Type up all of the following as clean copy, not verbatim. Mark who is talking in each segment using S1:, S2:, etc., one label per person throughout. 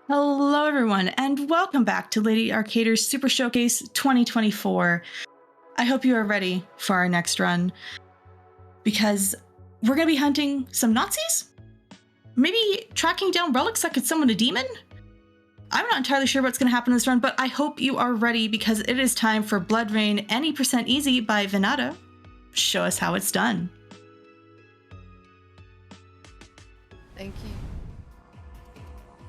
S1: Hello, everyone, and welcome back to Lady Arcader's Super Showcase 2024. I hope you are ready for our next run because we're going to be hunting some Nazis? Maybe tracking down relics that could summon a demon? I'm not entirely sure what's going to happen in this run, but I hope you are ready because it is time for BloodRayne Any Percent Easy by Vynnada. Show us how it's done.
S2: Thank you.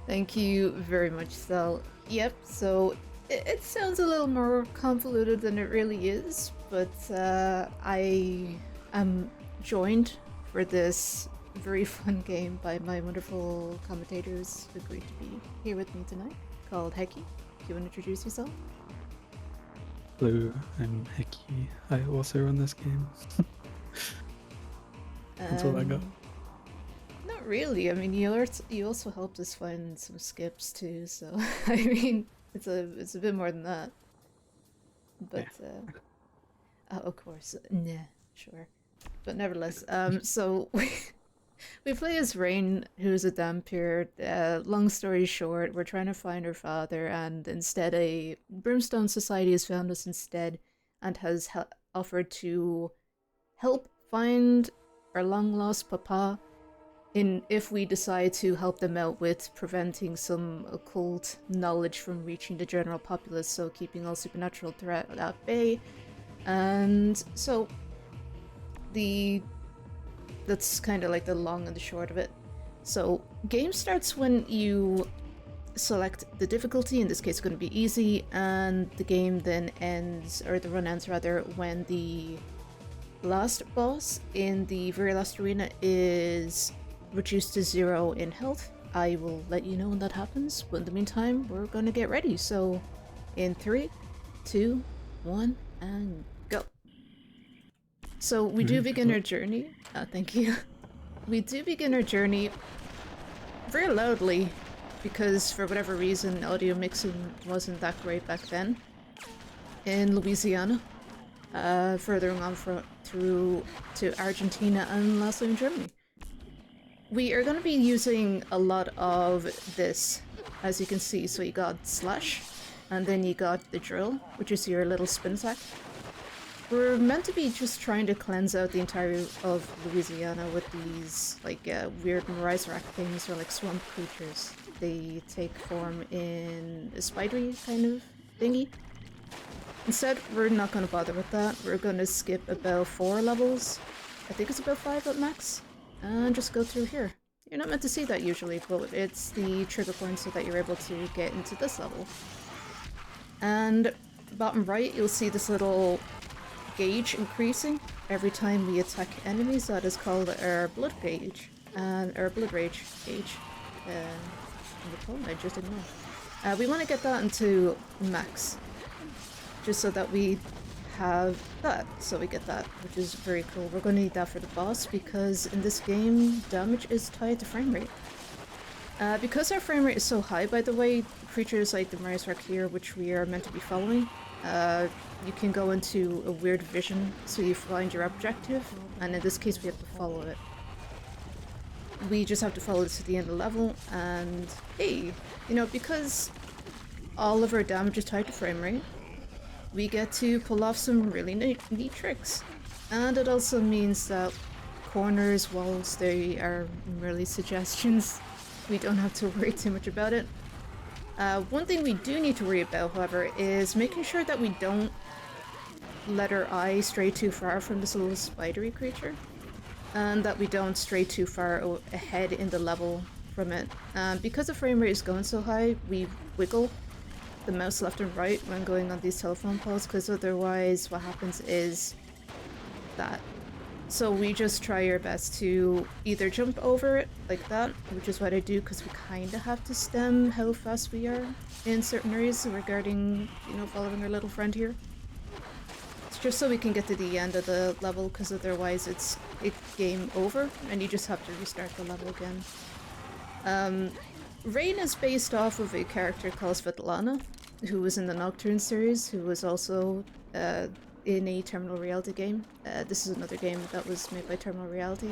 S2: Thank you very much, Sel. Yep, so it sounds a little more convoluted than it really is, but I am joined for this very fun game by my wonderful commentators who agreed to be here with me tonight, called Heki. Do you want to introduce yourself?
S3: Hello, I'm Heki. I also run this game. That's all I got.
S2: Not really. I mean, you also helped us find some skips too, so I mean, it's a bit more than that. But oh, of course, nah, sure. But nevertheless, so we play as Rain, who's a Dhampir. Long story short, we're trying to find her father, and instead a Brimstone Society has found us instead, and has offered to help find our long-lost papa if we decide to help them out with preventing some occult knowledge from reaching the general populace, so keeping all supernatural threat at bay. And so that's kind of like the long and the short of it. So game starts when you select the difficulty. In this case, it's going to be easy, and the game then ends, or the run ends rather, when the last boss in the very last arena is reduced to 0 in health. I will let you know when that happens, but in the meantime, we're gonna get ready. So, in 3, 2, 1, and go. So, we do begin our journey. Thank you. We do begin our journey very loudly, because for whatever reason, audio mixing wasn't that great back then. In Louisiana. Furthering on through to Argentina and lastly in Germany. We are going to be using a lot of this, as you can see. So you got Slash, and then you got the Drill, which is your little spin attack. We're meant to be just trying to cleanse out the entirety of Louisiana with these, like, weird Morizerac things, or like swamp creatures. They take form in a spidery kind of thingy. Instead, we're not going to bother with that. We're going to skip about 4 levels. I think it's about 5 at max. And just go through here. You're not meant to see that usually, but it's the trigger point so that you're able to get into this level. And bottom right, you'll see this little gauge increasing every time we attack enemies. That is called our blood gauge, and our blood rage gauge. I just didn't know. We want to get that into max, just so that we have that, so we get that, which is very cool. We're going to need that for the boss, because in this game, damage is tied to frame rate. Because our frame rate is so high, by the way, creatures like the Morizerac here, which we are meant to be following, you can go into a weird vision, so you find your objective, and in this case we have to follow it. We just have to follow this to the end of the level, and hey, you know, because all of our damage is tied to frame rate, we get to pull off some really neat tricks. And it also means that corners, walls, they are merely suggestions. We don't have to worry too much about it. One thing we do need to worry about, however, is making sure that we don't let our eye stray too far from this little spidery creature, and that we don't stray too far ahead in the level from it. Because the frame rate is going so high, we wiggle the mouse left and right when going on these telephone calls, because otherwise what happens is that. So we just try our best to either jump over it like that, which is what I do, because we kind of have to stem how fast we are in certain areas regarding, you know, following our little friend here. It's just so we can get to the end of the level, because otherwise it's game over and you just have to restart the level again. Rain is based off of a character called Svetlana, who was in the Nocturne series, who was also in a Terminal Reality game. This is another game that was made by Terminal Reality.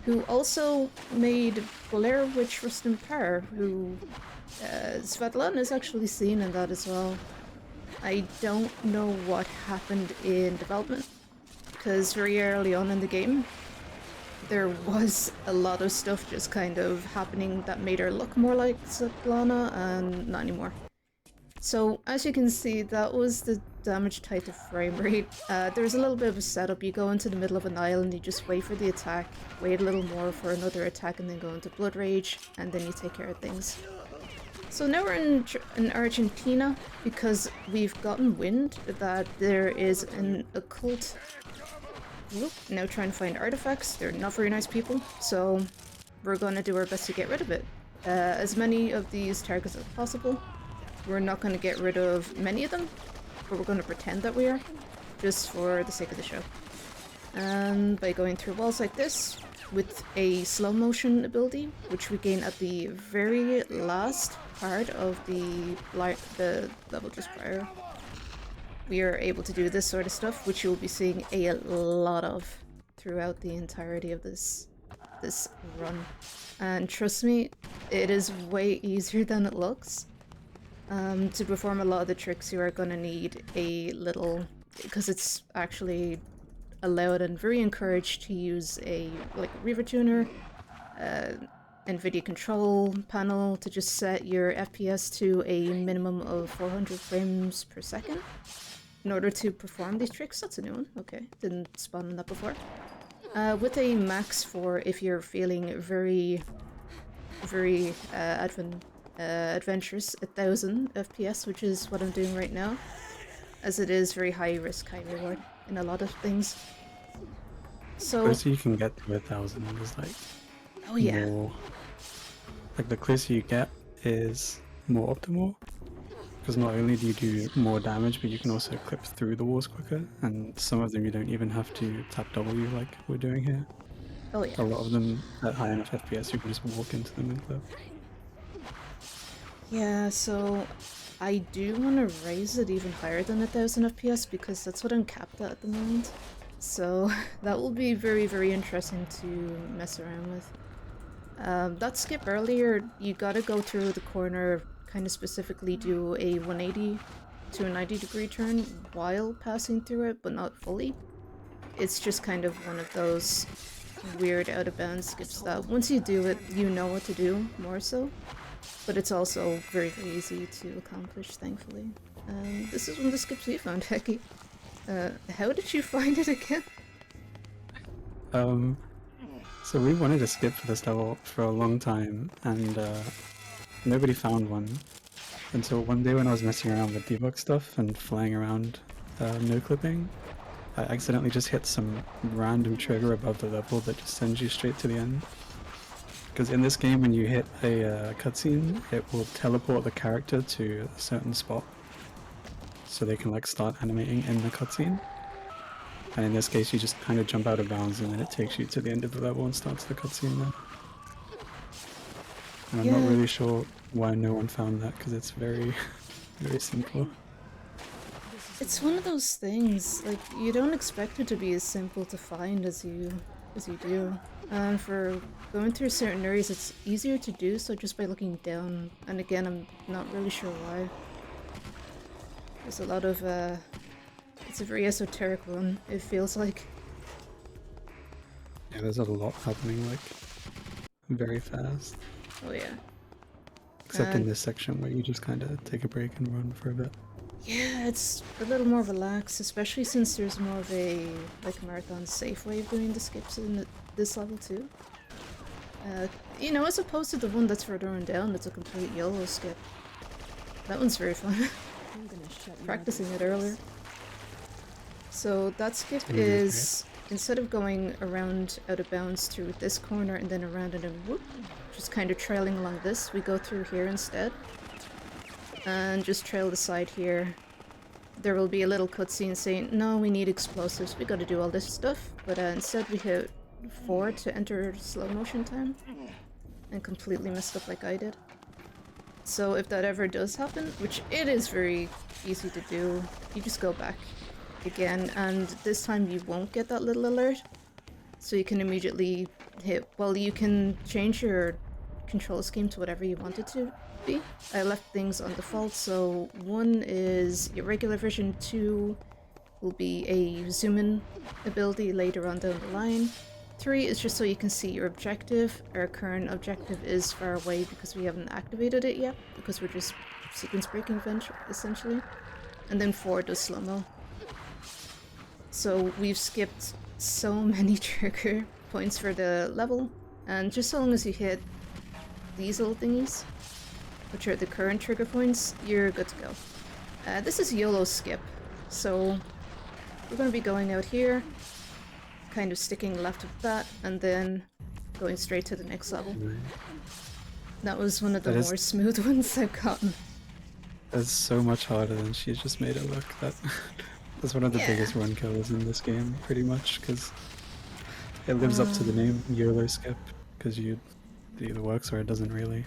S2: who also made Blair Witch Rustin Parr, who Svetlana is actually seen in that as well. I don't know what happened in development, because very early on in the game, there was a lot of stuff just kind of happening that made her look more like Svetlana, and not anymore. So, as you can see, that was the damage tied to frame rate. There's a little bit of a setup. You go into the middle of an island, you just wait for the attack, wait a little more for another attack, and then go into Blood Rage, and then you take care of things. So now we're in Argentina, because we've gotten wind that there is an occult group now trying to find artifacts. They're not very nice people, so we're going to do our best to get rid of it. As many of these targets as possible. We're not going to get rid of many of them, but we're going to pretend that we are, just for the sake of the show. And by going through walls like this, with a slow motion ability, which we gain at the very last part of the level just prior, we are able to do this sort of stuff, which you'll be seeing a lot of throughout the entirety of this run. And trust me, it is way easier than it looks. To perform a lot of the tricks, you are going to need a little, because it's actually allowed and very encouraged to use a Reaver tuner, NVIDIA control panel to just set your FPS to a minimum of 400 frames per second in order to perform these tricks. That's a new one. Okay, didn't spawn on that before. With a max for if you're feeling very adventurous, 1000 FPS, which is what I'm doing right now, as it is very high risk, high reward in a lot of things. So
S3: The closer you can get to 1000 is like
S2: oh yeah,
S3: more, like the closer you get is more optimal, because not only do you do more damage, but you can also clip through the walls quicker, and some of them you don't even have to tap W like we're doing here.
S2: oh yeah.
S3: A lot of them at high enough FPS you can just walk into them and clip.
S2: Yeah, so I do want to raise it even higher than 1000 FPS, because that's what I'm capped at the moment. So that will be very, very interesting to mess around with. That skip earlier, you gotta go through the corner, kind of specifically do a 180 to a 90 degree turn while passing through it, but not fully. It's just kind of one of those weird out of bounds skips that once you do it, you know what to do, more so. But it's also very, very easy to accomplish, thankfully. This is one of the skips we found, Heki. How did you find it again?
S3: So we wanted to skip for this level for a long time, and nobody found one until one day when I was messing around with debug stuff and flying around no clipping. I accidentally just hit some random trigger above the level that just sends you straight to the end. Because in this game, when you hit a cutscene, it will teleport the character to a certain spot, so they can like start animating in the cutscene. And in this case, you just kind of jump out of bounds, and then it takes you to the end of the level and starts the cutscene there. And I'm not really sure why no one found that, because it's very, very simple.
S2: It's one of those things, like, you don't expect it to be as simple to find as you do. And for going through certain areas, it's easier to do so just by looking down. And again, I'm not really sure why. There's a lot of, it's a very esoteric one, it feels like.
S3: Yeah, there's a lot happening, like, very fast.
S2: Oh yeah.
S3: Except in this section where you just kind of take a break and run for a bit.
S2: Yeah, it's a little more relaxed, especially since there's more of a, like, marathon safe way of doing the skips in this level too. You know, as opposed to the one that's further on down, that's a complete YOLO skip. That one's very fun. Practicing it earlier. So that skip is, instead of going around out of bounds through this corner and then around and then whoop, just kind of trailing along this, we go through here instead. And just trail the side here. There will be a little cutscene saying, no, we need explosives, we gotta do all this stuff. But instead we hit 4 to enter slow motion time. And completely messed up like I did. So if that ever does happen, which it is very easy to do, you just go back again, and this time you won't get that little alert. So you can immediately hit, well, you can change your control scheme to whatever you want it to be. I left things on default, so 1 is your regular vision, 2 will be a zoom-in ability later on down the line. 3 is just so you can see your objective. Our current objective is far away because we haven't activated it yet, because we're just sequence breaking essentially. And then 4 does slow-mo. So we've skipped so many trigger points for the level, and just so long as you hit these little thingies, which are the current trigger points, you're good to go. This is YOLO skip, so we're going to be going out here, kind of sticking left of that, and then going straight to the next level. That was one of the more smooth ones I've gotten.
S3: That's so much harder than she just made it look. That's one of the biggest run killers in this game, pretty much, because it lives up to the name, YOLO skip, because it either works or it doesn't really.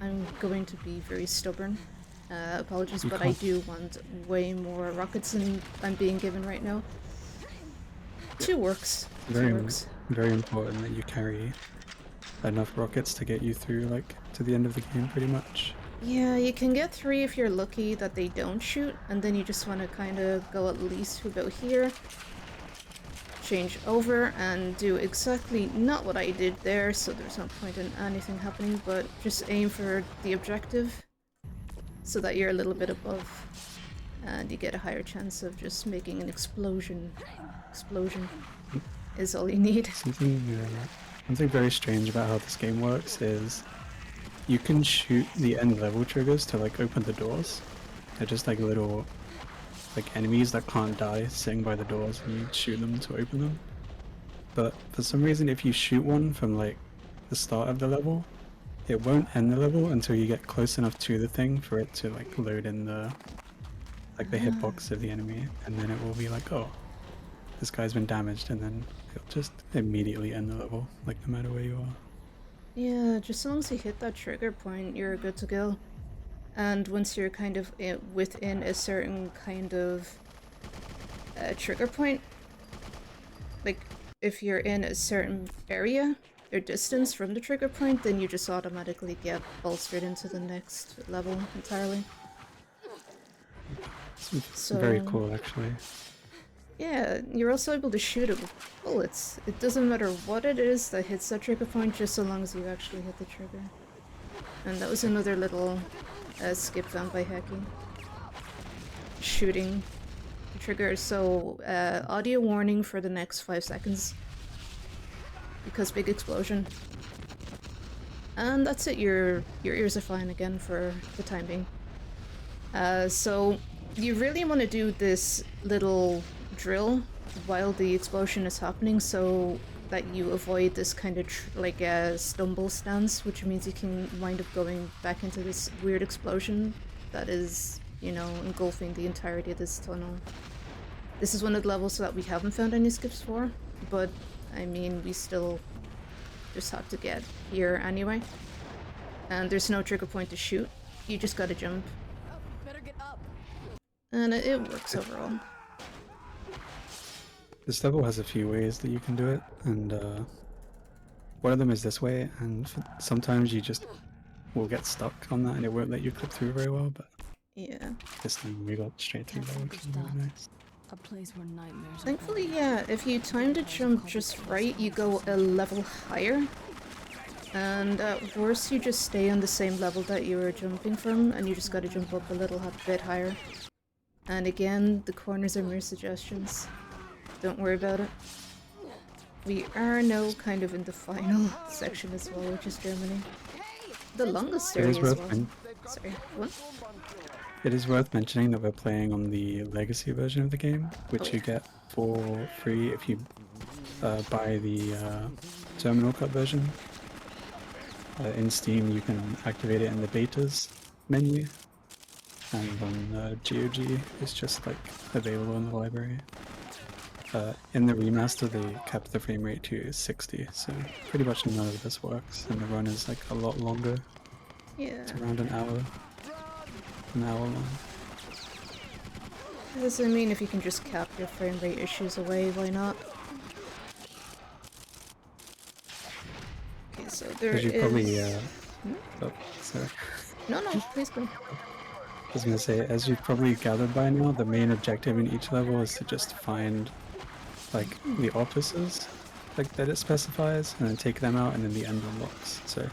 S2: I'm going to be very stubborn. Apologies, but I do want way more rockets than I'm being given right now. 2 works.
S3: Very important that you carry enough rockets to get you through, like, to the end of the game, pretty much.
S2: Yeah, you can get 3 if you're lucky that they don't shoot, and then you just want to kind of go at least to about here, change over, and do exactly not what I did there, so there's no point in anything happening, but just aim for the objective, so that you're a little bit above, and you get a higher chance of just making an explosion. Explosion is all you need.
S3: Something very strange about how this game works is you can shoot the end level triggers to like open the doors. They're just like little like enemies that can't die sitting by the doors, and you shoot them to open them. But for some reason, if you shoot one from like the start of the level, it won't end the level until you get close enough to the thing for it to like load in the hitbox of the enemy, and then it will be like, oh, this guy's been damaged, and then it'll just immediately end the level, like no matter where you are.
S2: Yeah, just as long as you hit that trigger point, you're good to go. And once you're kind of within a certain kind of trigger point, like if you're in a certain area or distance from the trigger point, then you just automatically get bolstered into the next level entirely.
S3: It's very cool, actually.
S2: Yeah, you're also able to shoot it with bullets. It doesn't matter what it is that hits that trigger point, just so long as you actually hit the trigger. And that was another little skip found by Heki. Shooting the trigger. So, audio warning for the next 5 seconds. Because big explosion. And that's it, your ears are fine again for the time being. So, you really want to do this little drill while the explosion is happening, so that you avoid this kind of like a stumble stance, which means you can wind up going back into this weird explosion that is, you know, engulfing the entirety of this tunnel. This is one of the levels that we haven't found any skips for, but I mean, we still just have to get here anyway. And there's no trigger point to shoot, you just gotta jump.
S4: Better get up.
S2: And it works overall.
S3: This level has a few ways that you can do it, and one of them is this way, and sometimes you just will get stuck on that and it won't let you clip through very well, but
S2: yeah,
S3: this time we got straight through that, which is really nice.
S4: A place where nightmares are
S2: thankfully, yeah, if you time the jump just right, you go a level higher. And at worst, you just stay on the same level that you were jumping from, and you just gotta jump up a little bit higher. And again, the corners are mere suggestions. Don't worry about it. We are now kind of in the final section as well, which is Germany. The longest area as well. Sorry, what?
S3: It is worth mentioning that we're playing on the legacy version of the game, which you get for free if you buy the terminal cut version. In Steam, you can activate it in the betas menu, and on GOG, it's just like available in the library. In the remaster, they kept the frame rate to 60, so pretty much none of this works, and the run is like a lot longer.
S2: Yeah.
S3: It's around an hour long.
S2: Because, I mean, if you can just cap your frame rate issues away, why not? So there
S3: As you
S2: is...
S3: probably, oh, sorry.
S2: No, please go.
S3: I was gonna say, as you've probably gathered by now, the main objective in each level is to just find, like, the officers, like, that it specifies, and then take them out, and then the end unlocks. So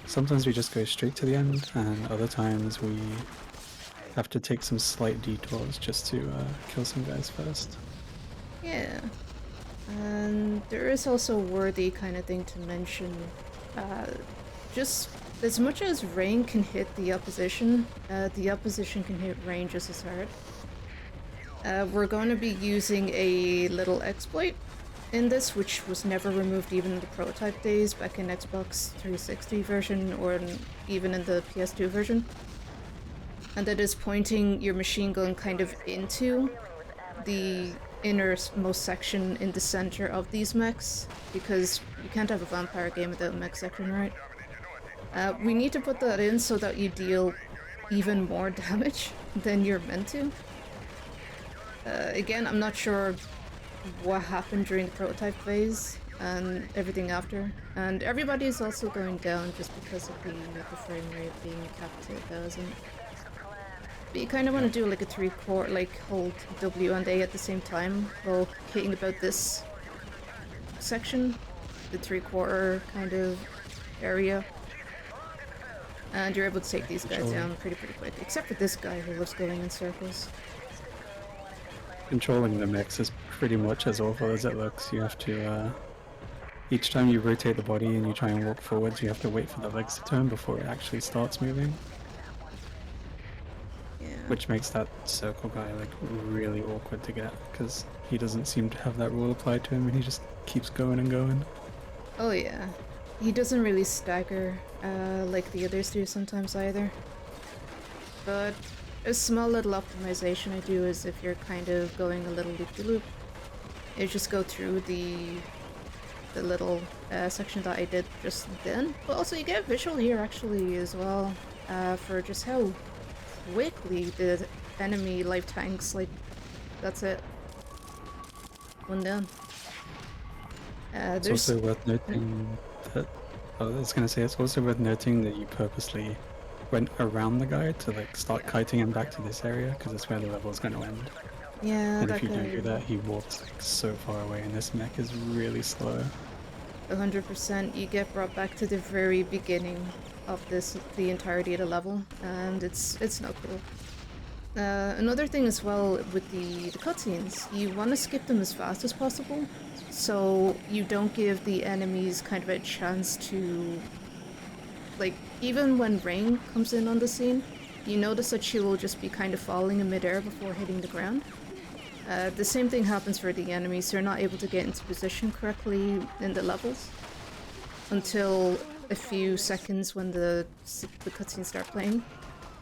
S3: sometimes we just go straight to the end, and other times we have to take some slight detours just to kill some guys first.
S2: Yeah. And there is also a worthy kind of thing to mention. Just as much as rain can hit the opposition can hit rain just as hard. We're going to be using a little exploit in this, which was never removed even in the prototype days back in Xbox 360 version or even in the PS2 version. And that is pointing your machine gun kind of into the innermost section in the center of these mechs, because you can't have a vampire game without a mech section, right? We need to put that in so that you deal even more damage than you're meant to. Again, I'm not sure what happened during the prototype phase and everything after. And everybody is also going down just because of the frame rate being capped to 1000. But you kind of want to do like a 3/4, like hold W and A at the same time while hitting about this section, the 3/4 kind of area. And you're able to take these guys down pretty quick, except for this guy who loves going in circles.
S3: Controlling the mechs is pretty much as awful as it looks. You have to, each time you rotate the body and you try and walk forwards, you have to wait for the legs to turn before it actually starts moving.
S2: Yeah.
S3: Which makes that circle guy, like, really awkward to get, because he doesn't seem to have that rule applied to him and he just keeps going and going.
S2: Oh yeah. He doesn't really stagger like the others do sometimes either. But a small little optimization I do is if you're kind of going a little loop-de-loop, you just go through the little section that I did just then. But also you get visual here actually as well for just how quickly the enemy life tanks, like, that's it. One down.
S3: It's also worth noting that, I was gonna say, it's also worth noting that you purposely went around the guy to, like, start kiting him back to this area, because that's where the level is going to end.
S2: Yeah,
S3: And
S2: that
S3: if you
S2: guy...
S3: don't do that, he walks, like, so far away, and this mech is really slow.
S2: 100%. You get brought back to the very beginning of the entirety of the level, and it's not cool. Another thing as well with the cutscenes, you want to skip them as fast as possible, so you don't give the enemies kind of a chance to, like, even when Rain comes in on the scene, you notice that she will just be kind of falling in midair before hitting the ground. The same thing happens for the enemies. They're not able to get into position correctly in the levels until a few seconds when the cutscenes start playing.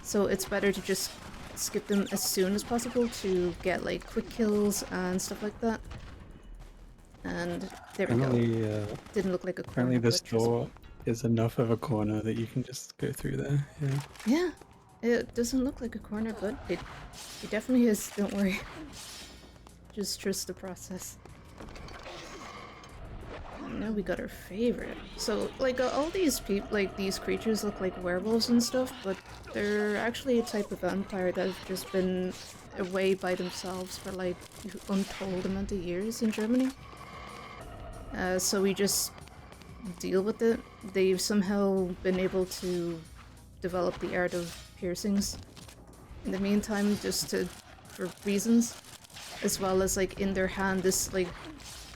S2: So it's better to just skip them as soon as possible to get, like, quick kills and stuff like that. And there we go. Didn't look like a corner.
S3: Apparently this door is enough of a corner that you can just go through there, yeah.
S2: Yeah, it doesn't look like a corner, but it definitely is, don't worry. Just trust the process. And now we got our favorite. So, like, all these these creatures look like werewolves and stuff, but they're actually a type of vampire that have just been away by themselves for, like, untold amount of years in Germany. So we just deal with it. They've somehow been able to develop the art of piercings in the meantime, just for reasons, as well as, like, in their hand this, like,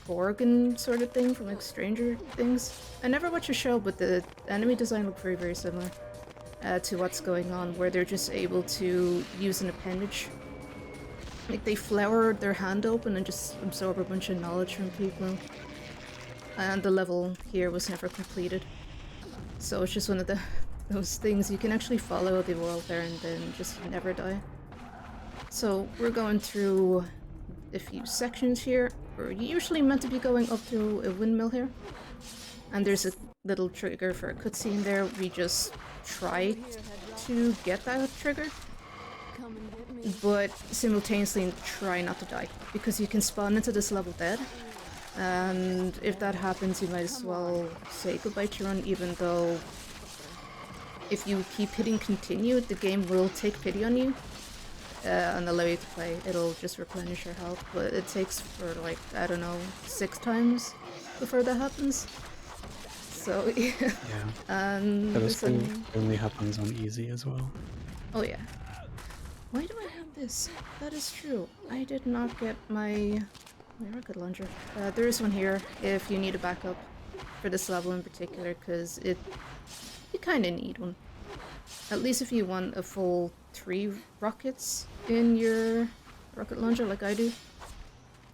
S2: organ sort of thing from, like, Stranger Things. I never watched a show, but the enemy design looked very, very similar to what's going on, where they're just able to use an appendage. Like, they flower their hand open and just absorb a bunch of knowledge from people. And the level here was never completed. So it's just one of those things you can actually follow the world there and then just never die. So we're going through a few sections here. We're usually meant to be going up to a windmill here. And there's a little trigger for a cutscene there. We just try to get that trigger, but simultaneously try not to die, because you can spawn into this level dead, And if that happens, you might as well say goodbye to your run, even though if you keep hitting continue, the game will take pity on you and allow you to play. It'll just replenish your health, but it takes for like, I don't know, 6 times before that happens. So yeah.
S3: Yeah.
S2: And
S3: That
S2: this
S3: also
S2: one-
S3: only happens on easy as well.
S2: oh yeah. Why do I have this? That is true. I did not get my rocket launcher. There is one here if you need a backup for this level in particular, because you kind of need one. At least if you want a full 3 rockets in your rocket launcher like I do.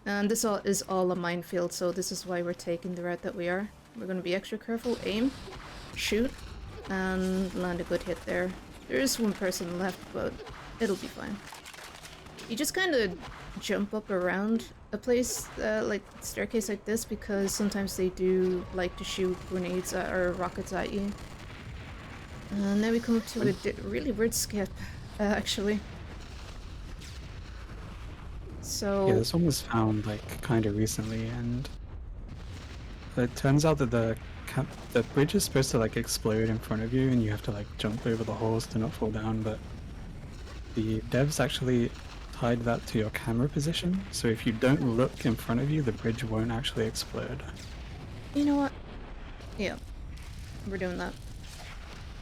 S2: And this is all a minefield, so this is why we're taking the route that we are. We're going to be extra careful, aim, shoot, and land a good hit there. There is one person left, but it'll be fine. You just kind of jump up around a place like staircase like this, because sometimes they do like to shoot grenades or rockets at you. And then we come up to a really weird skip, actually. So
S3: Yeah, this one was found like kind of recently, and it turns out that the bridge is supposed to like explode in front of you, and you have to like jump over the holes to not fall down. But the devs actually tied that to your camera position, so if you don't look in front of you, the bridge won't actually explode.
S2: you know what? Yeah, we're doing that.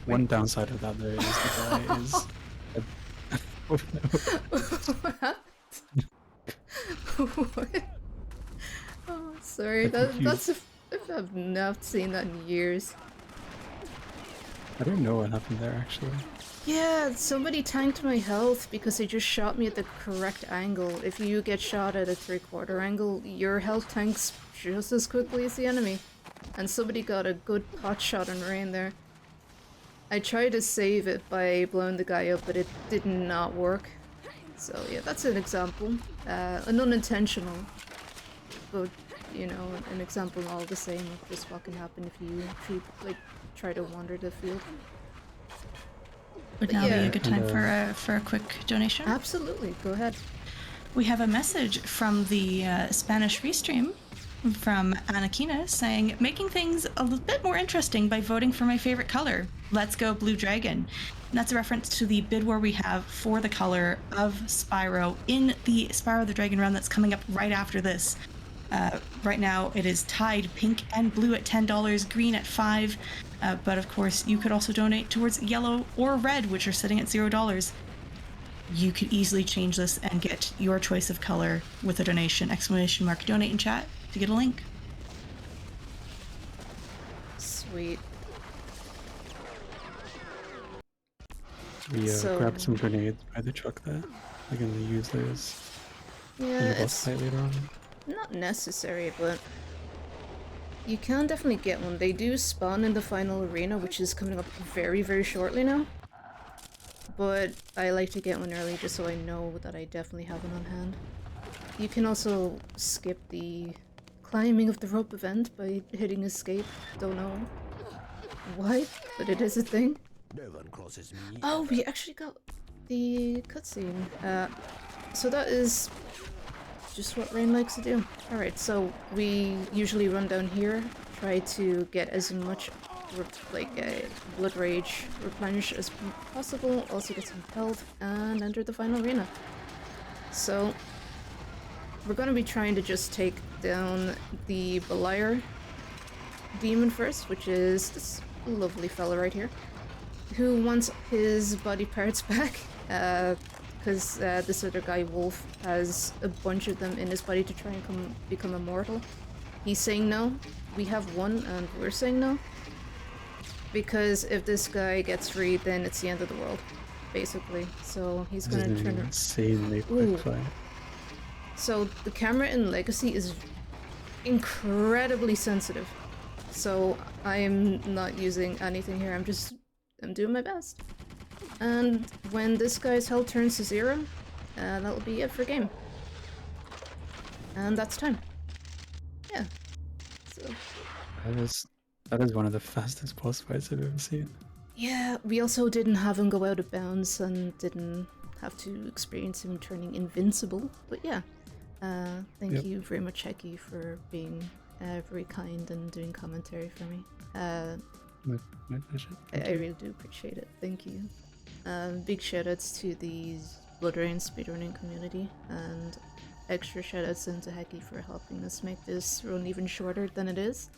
S3: One downside of that though is the guy is. Oh, no.
S2: What? Oh, sorry.
S3: I think
S2: That's I've not seen that in years.
S3: I don't know what happened there actually.
S2: Yeah, somebody tanked my health because they just shot me at the correct angle. If you get shot at a 3/4 angle, your health tanks just as quickly as the enemy. And somebody got a good pot shot on Rain there. I tried to save it by blowing the guy up, but it did not work. So yeah, that's an example. An unintentional, but you know, an example all the same of just what can happen if you try to wander the field.
S1: Would
S2: But
S1: now be
S2: yeah.
S1: a good time for a quick donation?
S2: Absolutely, go ahead.
S1: We have a message from the Spanish restream from Anakina saying, making things a little bit more interesting by voting for my favorite color. Let's go Blue Dragon. And that's a reference to the bid war we have for the color of Spyro in the Spyro the Dragon run that's coming up right after this. Right now it is tied pink and blue at $10, green at $5. But of course you could also donate towards yellow or red, which are sitting at $0. You could easily change this and get your choice of color with a donation. ! Donate in chat to get a link.
S2: Sweet.
S3: We
S2: So-
S3: grabbed some grenades by the truck there. We're gonna use those in
S2: Yeah,
S3: the boss
S2: it's
S3: fight later on.
S2: not necessary, but you can definitely get one. They do spawn in the final arena, which is coming up very, very shortly now. But I like to get one early just so I know that I definitely have one on hand. You can also skip the climbing of the rope event by hitting escape. Don't know why, but it is a thing.
S5: No one crosses me.
S2: Oh, we actually got the cutscene. So that is just what Rain likes to do. Alright, so we usually run down here, try to get as much blood rage replenish as possible, also get some health, and enter the final arena. So we're gonna be trying to just take down the Beliar demon first, which is this lovely fella right here, who wants his body parts back, because this other guy, Wolf, has a bunch of them in his body to try and become immortal. He's saying no. We have one, and we're saying no. Because if this guy gets free, then it's the end of the world, basically. So he's
S3: This is
S2: gonna
S3: an
S2: turn.
S3: insanely
S2: Ooh.
S3: quick fight.
S2: So the camera in Legacy is incredibly sensitive. So I am not using anything here. I'm doing my best. And when this guy's health turns to 0, that'll be it for game. And that's time. Yeah. So
S3: That is one of the fastest boss fights I've ever seen.
S2: yeah, we also didn't have him go out of bounds and didn't have to experience him turning invincible. But yeah, Thank you very much, Heki, for being very kind and doing commentary for me.
S3: My pleasure.
S2: I really do appreciate it. Thank you. Big shoutouts to the BloodRayne speedrunning community, and extra shoutouts into Heki for helping us make this run even shorter than it is.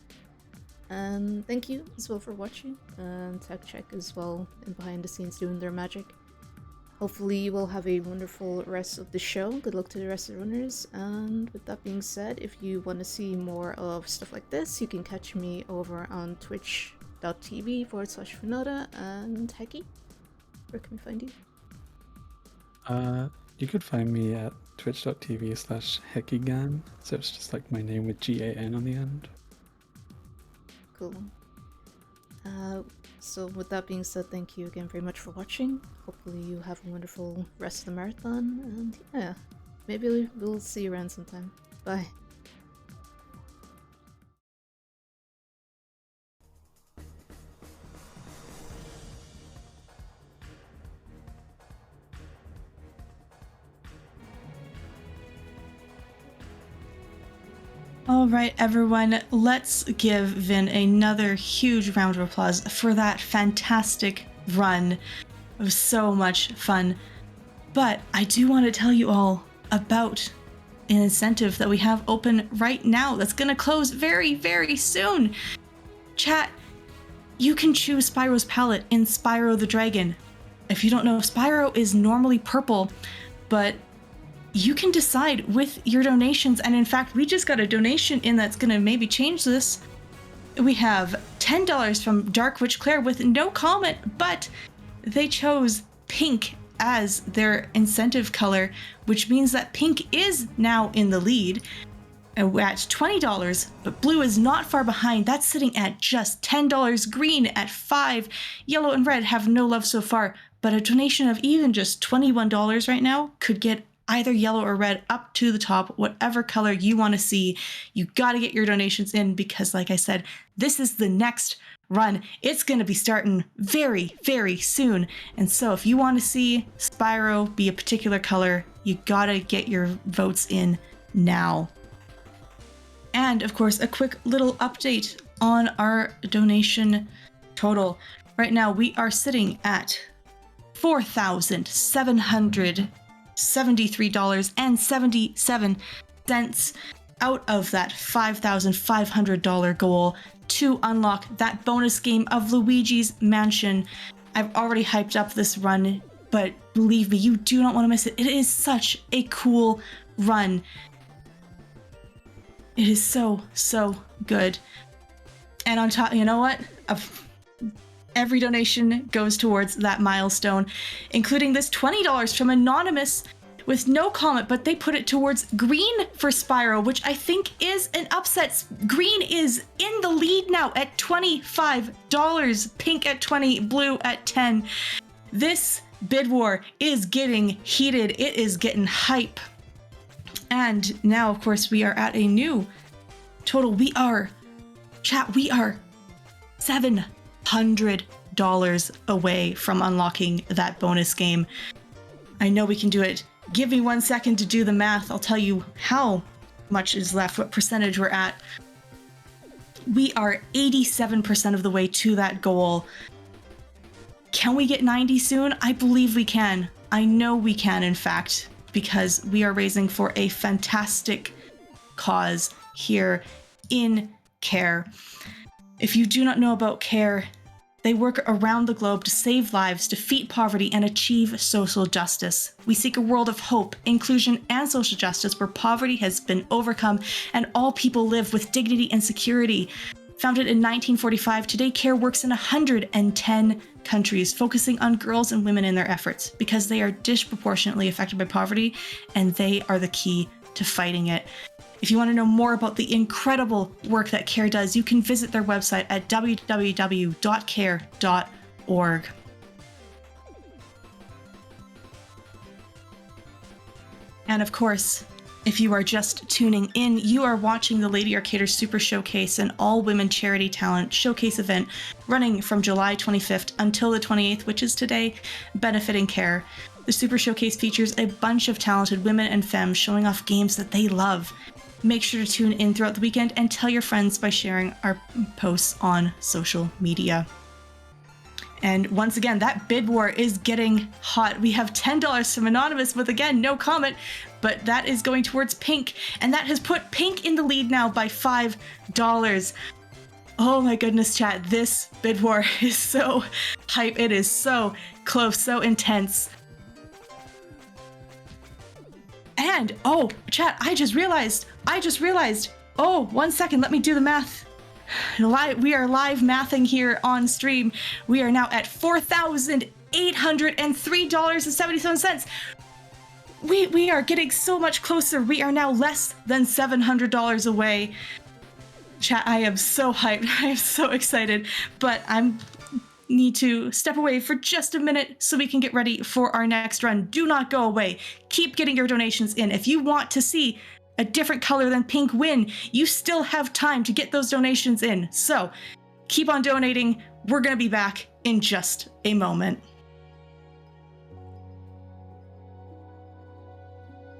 S2: And thank you as well for watching, and Tech Check as well in behind the scenes doing their magic. Hopefully you will have a wonderful rest of the show. Good luck to the rest of the runners. And with that being said, if you want to see more of stuff like this, you can catch me over on twitch.tv/Vynnada. And Heki, where can we find you?
S3: You could find me at twitch.tv/Hekigan. So it's just like my name with GAN on the end.
S2: Cool. So with that being said, thank you again very much for watching. Hopefully you have a wonderful rest of the marathon, and yeah, maybe we'll see you around sometime. Bye.
S1: All right, everyone, let's give Vin another huge round of applause for that fantastic run. It was so much fun. But I do want to tell you all about an incentive that we have open right now that's going to close very, very soon. Chat, you can choose Spyro's palette in Spyro the Dragon. If you don't know, Spyro is normally purple, but you can decide with your donations. And in fact, we just got a donation in that's going to maybe change this. We have $10 from Dark Witch Claire with no comment, but they chose pink as their incentive color, which means that pink is now in the lead at $20, but blue is not far behind. That's sitting at just $10. Green at $5. Yellow and red have no love so far, but a donation of even just $21 right now could get either yellow or red up to the top, whatever color you want to see. You got to get your donations in because, like I said, this is the next run. It's going to be starting very, very soon. And so if you want to see Spyro be a particular color, you got to get your votes in now. And of course, a quick little update on our donation total. Right now, we are sitting at $4,773.77 out of that $5,500 goal to unlock that bonus game of Luigi's Mansion. I've already hyped up this run, but believe me, you do not want to miss it. It is such a cool run. It is so, so good. And on top, you know what? Every donation goes towards that milestone, including this $20 from Anonymous with no comment, but they put it towards green for Spyro, which I think is an upset. Green is in the lead now at $25, pink at 20, blue at 10. This bid war is getting heated. It is getting hype. And now, of course, we are at a new total. We are $700 away from unlocking that bonus game. I know we can do it. Give me 1 second to do the math. I'll tell you how much is left, what percentage we're at. We are 87% of the way to that goal. Can we get 90 soon? I believe we can. I know we can, in fact, because we are raising for a fantastic cause here in CARE. If you do not know about CARE, they work around the globe to save lives, defeat poverty, and achieve social justice. We seek a world of hope, inclusion, and social justice where poverty has been overcome and all people live with dignity and security. Founded in 1945, today CARE works in 110 countries, focusing on girls and women in their efforts because they are disproportionately affected by poverty and they are the key to fighting it. If you want to know more about the incredible work that CARE does, you can visit their website at www.care.org. And of course, If you are just tuning in, you are watching the Lady Arcader Super Showcase, an all-women charity talent showcase event running from July 25th until the 28th, which is today, benefiting CARE. The Super Showcase features a bunch of talented women and femmes showing off games that they love. Make sure to tune in throughout the weekend and tell your friends by sharing our posts on social media. And once again, that bid war is getting hot. We have $10 from Anonymous with, again, no comment, but that is going towards Pink. And that has put Pink in the lead now by $5. Oh my goodness, chat. This bid war is so hype. It is so close, so intense. And, oh, chat, I just realized. Oh, 1 second, let me do the math. We are live mathing here on stream. We are now at $4,803.77. We are getting so much closer. We are now less than $700 away. Chat, I am so hyped. I am so excited, but need to step away for just a minute so we can get ready for our next run. Do not go away. Keep getting your donations in. If you want to see a different color than Pink win, you still have time to get those donations in. So keep on donating. We're going to be back in just a moment.